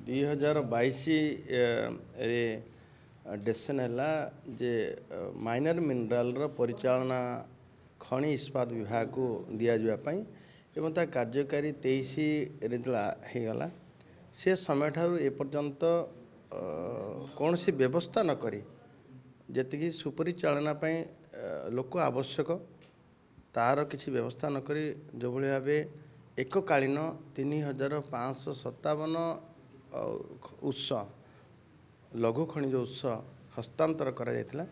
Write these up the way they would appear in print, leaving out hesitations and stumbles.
2022 रे डिसीजन है जे माइनर मिनराल परिचालना खनि इस्पात विभाग को दि जावाई एवं ता कार्यकारी 23 होगला से समय ठारू एपर्यंत कौन सी व्यवस्था न करी जी सुपरिचालना लोक आवश्यक तार किसी व्यवस्था न करी जो भाव एककालीन 3557 उत्स लघु खनिज उत्स हस्तांतर करा जायतिला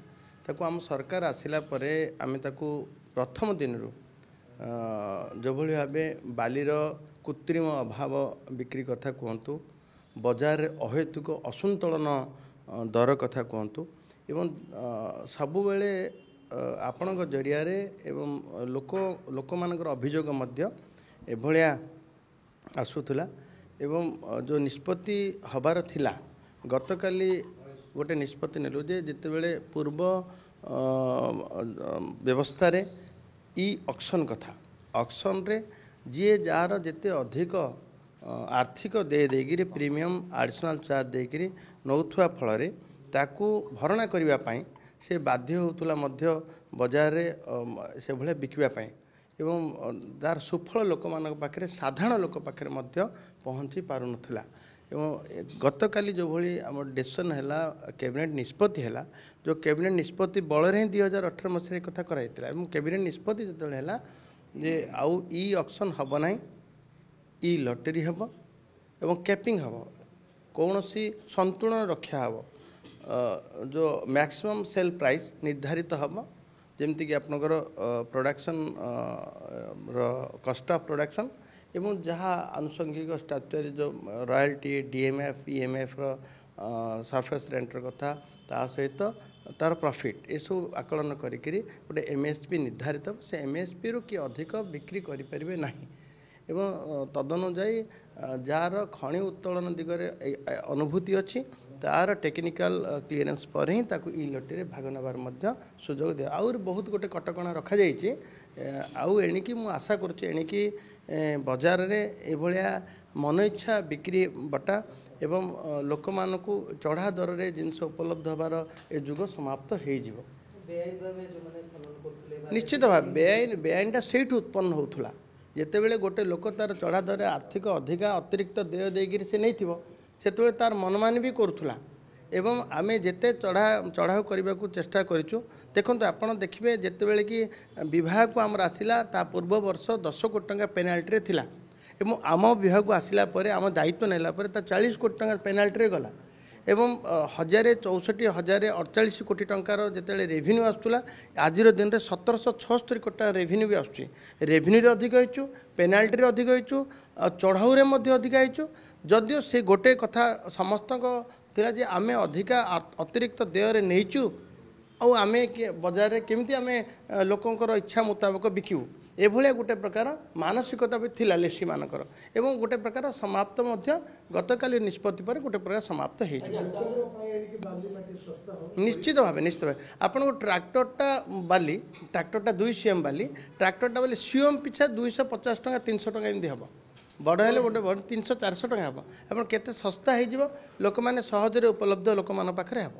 ताकू आम सरकार आसिला परे आमे ताकू प्रथम दिन जो भाव बालीर कृत्रिम अभाव बिक्री कथा कहतु बजार अहेतुक असंतुलन दर कथा कहतु एवं सबु बेले आपण जरिया एवं लोक मानकर अभियोग मध्य एभलिया आसुला एवं जो निष्पत्ति हबार थिला गतकाली गोटे निष्पत्ति नेलु जे जितेबेले पूर्व व्यवस्था रे ई ऑक्शन कथा ऑक्शन रे जी जार जिते अधिक आर्थिक दे देगिरी प्रीमियम एडिशनल चार्ज देगिरी नौथुआ फल ताकू भरणा करबा पई से बाध्य होतुला मध्य बाजार रे से भले बिकबा पई एवं तार सुफल लोक मान पाखे साधारण लोक पाखे पहुँची पार नाला एवं गतकाली जो भली आम डिसीजन है कैबिनेट निष्पत्ति है जो कैबिनेट निष्पत्ति बल ही 2018 मसीह कथा कराई कैबिनेट निष्पत्ति जो है जे आउ ई ऑक्शन हम ना ई लॉटरी हम एवं कैपिंग हम कौन सी संतुलन रक्षा हम जो मैक्सिमम सेल प्राइस निर्धारित हम जमती कि आपनकर प्रोडक्शन कस्ट ऑफ प्रोडक्शन एवं जहाँ आनुषंगिक स्टाच्यूरी जो रॉयल्टी डीएमएफ ईएमएफ सरफेस रेंटर कथा ता सहित तार प्रॉफिट ये सब आकलन करी गोटे एमएसपी निर्धारित से एमएसपी रू कि अधिक बिक्री करें ना एवं तदनुजाई जार खनि उत्तोलन दिगरे अनुभूति अच्छी तार टेक्निकल क्लीयरेंस पर ही ताकू ई लॉटरी भाग नबार मध्य सुजोग दे आउर बहुत गोटे कटकणा रखा जाइए आउ एणिकी मु आशा करुच्ची एणिकी बाजार रे एभलिया मन इच्छा बिक्री बटा एवं लोक मानकू चढ़ा दर रे जिनस उपलब्ध हबार ए जुग समाप्त हो जिवो निश्चित भाव बेआईनटा सेठ उत्पन्न होउथुला जेतेबेले गोटे लोक तार चढ़ा दर आर्थिक अधिका अतिरिक्त देय देगिरी से नहीं थिबो सेतबेले तार मनमानी भी करुथुला एवं आमे जेते चढ़ाऊ करने को चेष्टा करूँ देखो आपड़ देखिए जितेबले कि विभाग को आमर आसला ता पूर्व वर्ष 10 कोटी टंका पेनाल्टी थिला एवं आम विभाग को आसला आम दायित्व नेला 40 कोटी टंका पेनाल्टी गला एवं 1064,048 कोटी टंकार जिते रेभिन्यू आसूला आज दिन में 1776 कोटी टका रेभिन्यू भी आसूँ रेभिन्यू अधिक हो पेनाल्टी अधिक हो चढ़ाऊ अधिक हो जदियो से गोटे कथा समस्त थिला जे आमे अधिका अतिरिक्त देय नहींचु आमे बाजार केमती आमे लोकंकर इच्छा मुताबक बिकू एभलिया गोटे प्रकार मानसिकता भी थिला लेसी मानकर एवं गोटे प्रकार समाप्त मध्य गतकाली निष्पत्ति पर गोटे प्रकार समाप्त हो निश्चित भाव आपन ट्रैक्टरटा बाली ट्रैक्टरटा 2 सीएम बाली ट्रैक्टरटा बाली सीएम पिछा 250 टका 300 टका एमती हम बड़ हेल्ले गोटे 300-400 टका हम आप केते सस्ता हो लोक मैंने सहजरे उपलब्ध लोक मान पाखे हम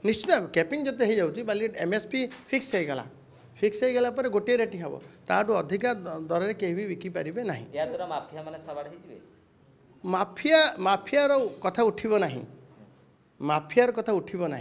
निश्चित कैपिंग जो हो जाऊँगी बाली एमएसपी फिक्स होगला पर गोटे रेट हम ताठू अधिका दर में कहीं भी बिकी पारे ना माफिया माफियार कथा उठब ना माफियार कथा उठब ना